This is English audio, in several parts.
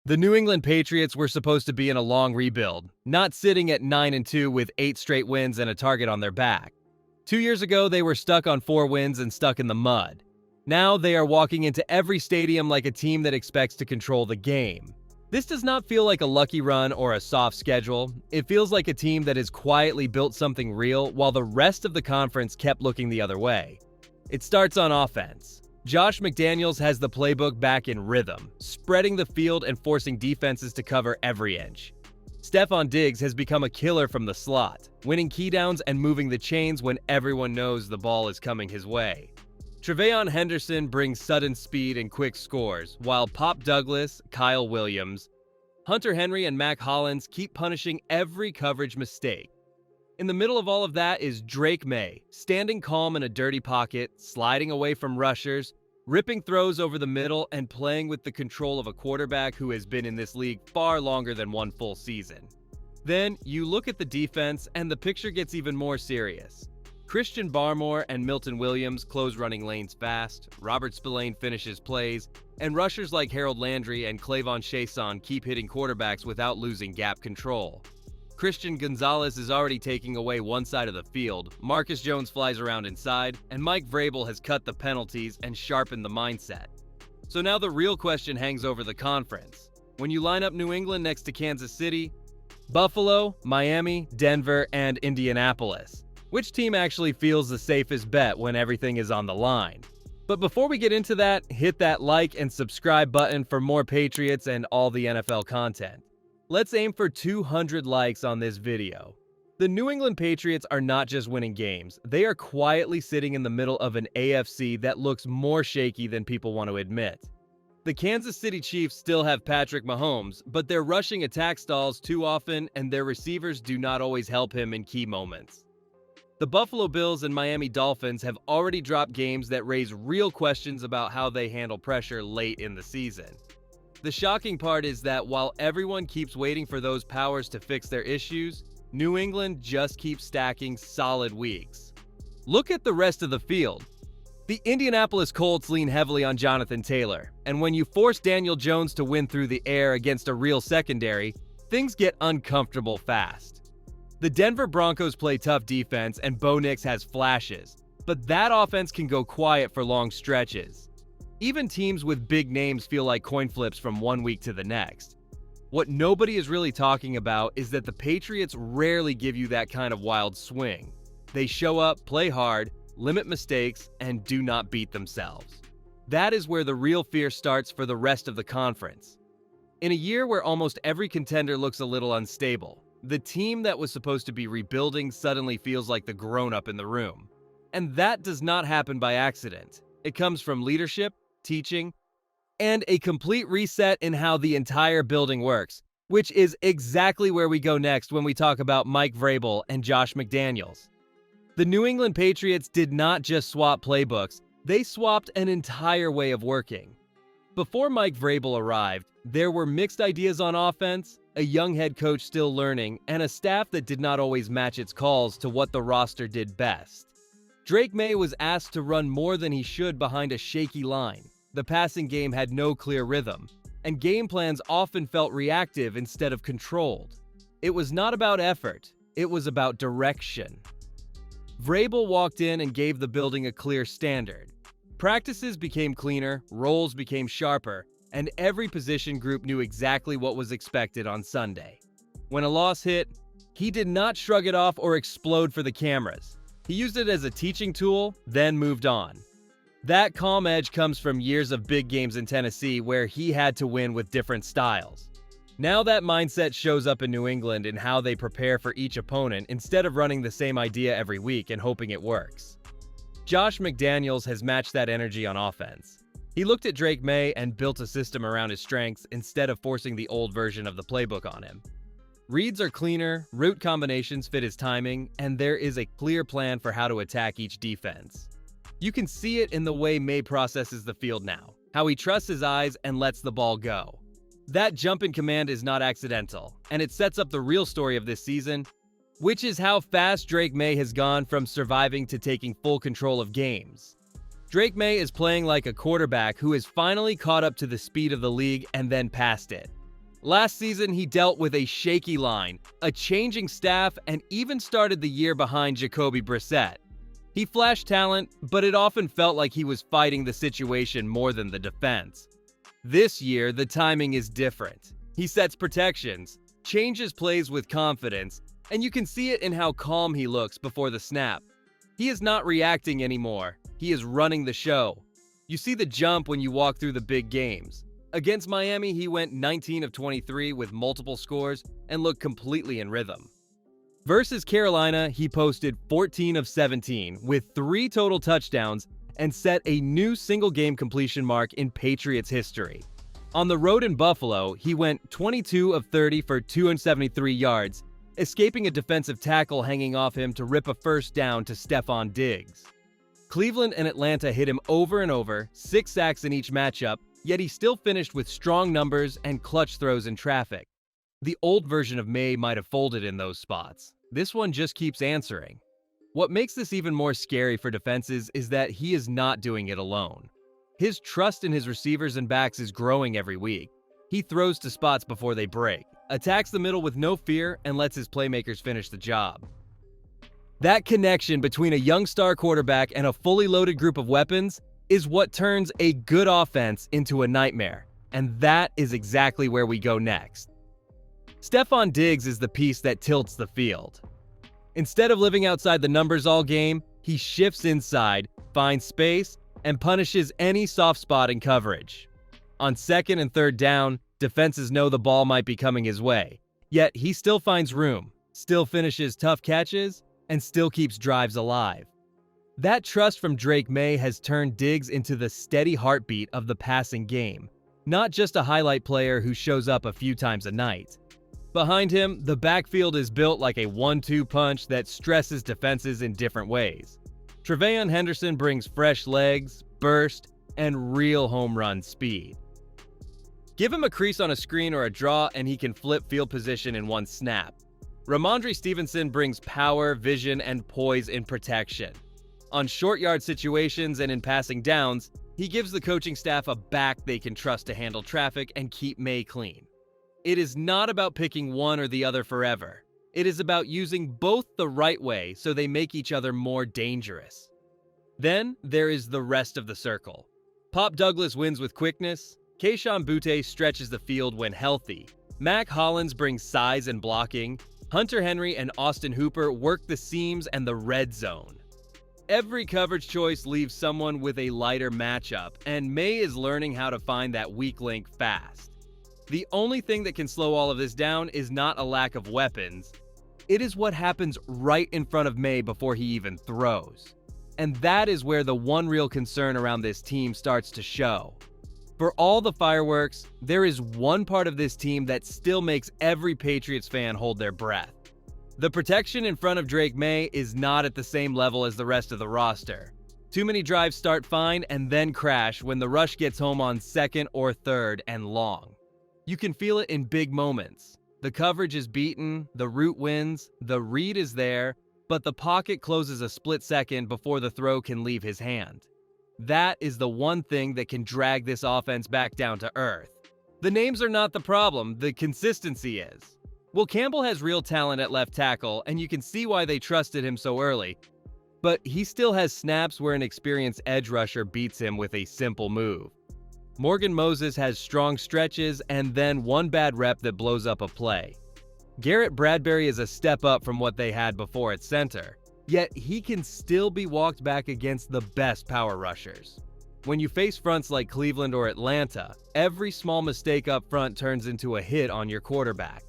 The New England Patriots were supposed to be in a long rebuild, not sitting at 9-2 with 8 straight wins and a target on their back. 2 years ago, they were stuck on 4 wins and stuck in the mud. Now they are walking into every stadium like a team that expects to control the game. This does not feel like a lucky run or a soft schedule. It feels like a team that has quietly built something real while the rest of the conference kept looking the other way. It starts on offense. Josh McDaniels has the playbook back in rhythm, spreading the field and forcing defenses to cover every inch. Stephon Diggs has become a killer from the slot, winning key downs and moving the chains when everyone knows the ball is coming his way. Tre'Veon Henderson brings sudden speed and quick scores, while Pop Douglas, Kyle Williams, Hunter Henry, and Mac Hollins keep punishing every coverage mistake. In the middle of all of that is Drake Maye, standing calm in a dirty pocket, sliding away from rushers, ripping throws over the middle, and playing with the control of a quarterback who has been in this league far longer than one full season. Then, you look at the defense, and the picture gets even more serious. Christian Barmore and Milton Williams close running lanes fast, Robert Spillane finishes plays, and rushers like Harold Landry and Clavon Chason keep hitting quarterbacks without losing gap control. Christian Gonzalez is already taking away one side of the field, Marcus Jones flies around inside, and Mike Vrabel has cut the penalties and sharpened the mindset. So now the real question hangs over the conference. When you line up New England next to Kansas City, Buffalo, Miami, Denver, and Indianapolis, which team actually feels the safest bet when everything is on the line? But before we get into that, hit that like and subscribe button for more Patriots and all the NFL content. Let's aim for 200 likes on this video. The New England Patriots are not just winning games, they are quietly sitting in the middle of an AFC that looks more shaky than people want to admit. The Kansas City Chiefs still have Patrick Mahomes, but they're rushing attack stalls too often and their receivers do not always help him in key moments. The Buffalo Bills and Miami Dolphins have already dropped games that raise real questions about how they handle pressure late in the season. The shocking part is that while everyone keeps waiting for those powers to fix their issues, New England just keeps stacking solid weeks. Look at the rest of the field. The Indianapolis Colts lean heavily on Jonathan Taylor, and when you force Daniel Jones to win through the air against a real secondary, things get uncomfortable fast. The Denver Broncos play tough defense and Bo Nix has flashes, but that offense can go quiet for long stretches. Even teams with big names feel like coin flips from one week to the next. What nobody is really talking about is that the Patriots rarely give you that kind of wild swing. They show up, play hard, limit mistakes, and do not beat themselves. That is where the real fear starts for the rest of the conference. In a year where almost every contender looks a little unstable, the team that was supposed to be rebuilding suddenly feels like the grown-up in the room. And that does not happen by accident. It comes from leadership, teaching, and a complete reset in how the entire building works, which is exactly where we go next when we talk about Mike Vrabel and Josh McDaniels. The New England Patriots did not just swap playbooks, they swapped an entire way of working. Before Mike Vrabel arrived, there were mixed ideas on offense, a young head coach still learning, and a staff that did not always match its calls to what the roster did best. Drake Maye was asked to run more than he should behind a shaky line. The passing game had no clear rhythm, and game plans often felt reactive instead of controlled. It was not about effort, it was about direction. Vrabel walked in and gave the building a clear standard. Practices became cleaner, roles became sharper, and every position group knew exactly what was expected on Sunday. When a loss hit, he did not shrug it off or explode for the cameras. He used it as a teaching tool, then moved on. That calm edge comes from years of big games in Tennessee where he had to win with different styles. Now that mindset shows up in New England in how they prepare for each opponent instead of running the same idea every week and hoping it works. Josh McDaniels has matched that energy on offense. He looked at Drake Maye and built a system around his strengths instead of forcing the old version of the playbook on him. Reads are cleaner, route combinations fit his timing, and there is a clear plan for how to attack each defense. You can see it in the way Maye processes the field now, how he trusts his eyes and lets the ball go. That jump in command is not accidental, and it sets up the real story of this season, which is how fast Drake Maye has gone from surviving to taking full control of games. Drake Maye is playing like a quarterback who has finally caught up to the speed of the league and then passed it. Last season, he dealt with a shaky line, a changing staff, and even started the year behind Jacoby Brissett. He flashed talent, but it often felt like he was fighting the situation more than the defense. This year, the timing is different. He sets protections, changes plays with confidence, and you can see it in how calm he looks before the snap. He is not reacting anymore. He is running the show. You see the jump when you walk through the big games. Against Miami, he went 19 of 23 with multiple scores and looked completely in rhythm. Versus Carolina, he posted 14 of 17 with 3 total touchdowns and set a new single-game completion mark in Patriots history. On the road in Buffalo, he went 22 of 30 for 273 yards, escaping a defensive tackle hanging off him to rip a first down to Stephon Diggs. Cleveland and Atlanta hit him over and over, 6 sacks in each matchup, yet he still finished with strong numbers and clutch throws in traffic. The old version of Maye might have folded in those spots. This one just keeps answering. What makes this even more scary for defenses is that he is not doing it alone. His trust in his receivers and backs is growing every week. He throws to spots before they break, attacks the middle with no fear, and lets his playmakers finish the job. That connection between a young star quarterback and a fully loaded group of weapons is what turns a good offense into a nightmare, and that is exactly where we go next. Stephon Diggs is the piece that tilts the field. Instead of living outside the numbers all game, he shifts inside, finds space, and punishes any soft spot in coverage. On second and third down, defenses know the ball might be coming his way, yet he still finds room, still finishes tough catches, and still keeps drives alive. That trust from Drake Maye has turned Diggs into the steady heartbeat of the passing game, not just a highlight player who shows up a few times a night. Behind him, the backfield is built like a 1-2 punch that stresses defenses in different ways. Tre'Veon Henderson brings fresh legs, burst, and real home run speed. Give him a crease on a screen or a draw and he can flip field position in one snap. Ramondre Stevenson brings power, vision, and poise in protection. On short yard situations and in passing downs, he gives the coaching staff a back they can trust to handle traffic and keep Maye clean. It is not about picking one or the other forever. It is about using both the right way so they make each other more dangerous. Then there is the rest of the circle. Pop Douglas wins with quickness, Kayshon Boutte stretches the field when healthy, Mac Hollins brings size and blocking, Hunter Henry and Austin Hooper work the seams and the red zone. Every coverage choice leaves someone with a lighter matchup, and Maye is learning how to find that weak link fast. The only thing that can slow all of this down is not a lack of weapons. It is what happens right in front of Maye before he even throws. And that is where the one real concern around this team starts to show. For all the fireworks, there is one part of this team that still makes every Patriots fan hold their breath. The protection in front of Drake Maye is not at the same level as the rest of the roster. Too many drives start fine and then crash when the rush gets home on second or third and long. You can feel it in big moments. The coverage is beaten, the route wins, the read is there, but the pocket closes a split second before the throw can leave his hand. That is the one thing that can drag this offense back down to earth. The names are not the problem, the consistency is. Well, Campbell has real talent at left tackle, and you can see why they trusted him so early, but he still has snaps where an experienced edge rusher beats him with a simple move. Morgan Moses has strong stretches and then one bad rep that blows up a play. Garrett Bradbury is a step up from what they had before at center, yet he can still be walked back against the best power rushers. When you face fronts like Cleveland or Atlanta, every small mistake up front turns into a hit on your quarterback.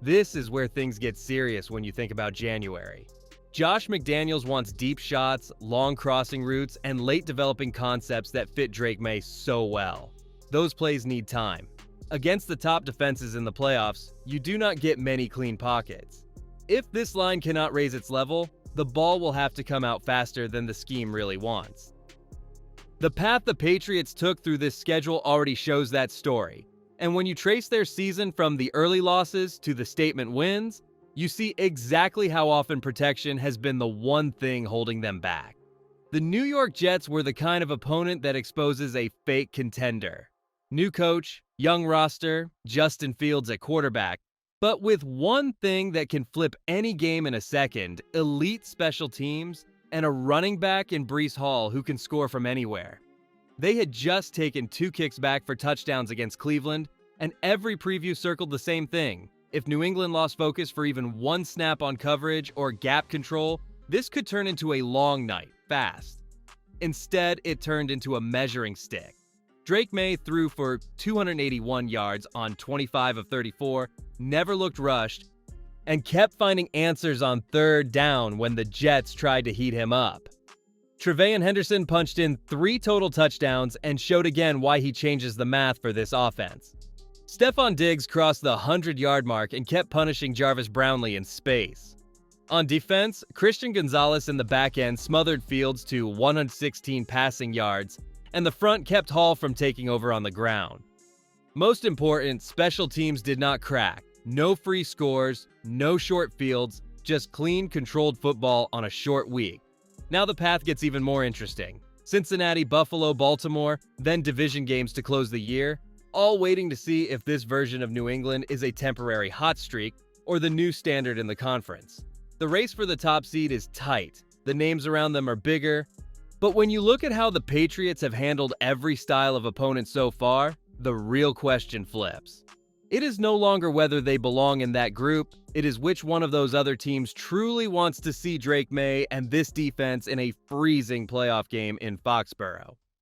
This is where things get serious when you think about January. Josh McDaniels wants deep shots, long crossing routes, and late developing concepts that fit Drake Maye so well. Those plays need time. Against the top defenses in the playoffs, you do not get many clean pockets. If this line cannot raise its level, the ball will have to come out faster than the scheme really wants. The path the Patriots took through this schedule already shows that story, and when you trace their season from the early losses to the statement wins, you see exactly how often protection has been the one thing holding them back. The New York Jets were the kind of opponent that exposes a fake contender. New coach, Young roster, Justin Fields at quarterback, but with one thing that can flip any game in a second: elite special teams and a running back in Breece Hall who can score from anywhere. They had just taken 2 kicks back for touchdowns against Cleveland, and every preview circled the same thing. If New England lost focus for even one snap on coverage or gap control, this could turn into a long night, fast. Instead, it turned into a measuring stick. Drake Maye threw for 281 yards on 25 of 34, never looked rushed, and kept finding answers on 3rd down when the Jets tried to heat him up. Tre'Veyon Henderson punched in 3 total touchdowns and showed again why he changes the math for this offense. Stephon Diggs crossed the 100-yard mark and kept punishing Jarvis Brownlee in space. On defense, Christian Gonzalez in the back end smothered Fields to 116 passing yards, and the front kept Hall from taking over on the ground. Most important, special teams did not crack. No free scores, no short fields, just clean, controlled football on a short week. Now the path gets even more interesting. Cincinnati, Buffalo, Baltimore, then division games to close the year, all waiting to see if this version of New England is a temporary hot streak or the new standard in the conference. The race for the top seed is tight. The names around them are bigger. But when you look at how the Patriots have handled every style of opponent so far, the real question flips. It is no longer whether they belong in that group, it is which one of those other teams truly wants to see Drake Maye and this defense in a freezing playoff game in Foxborough.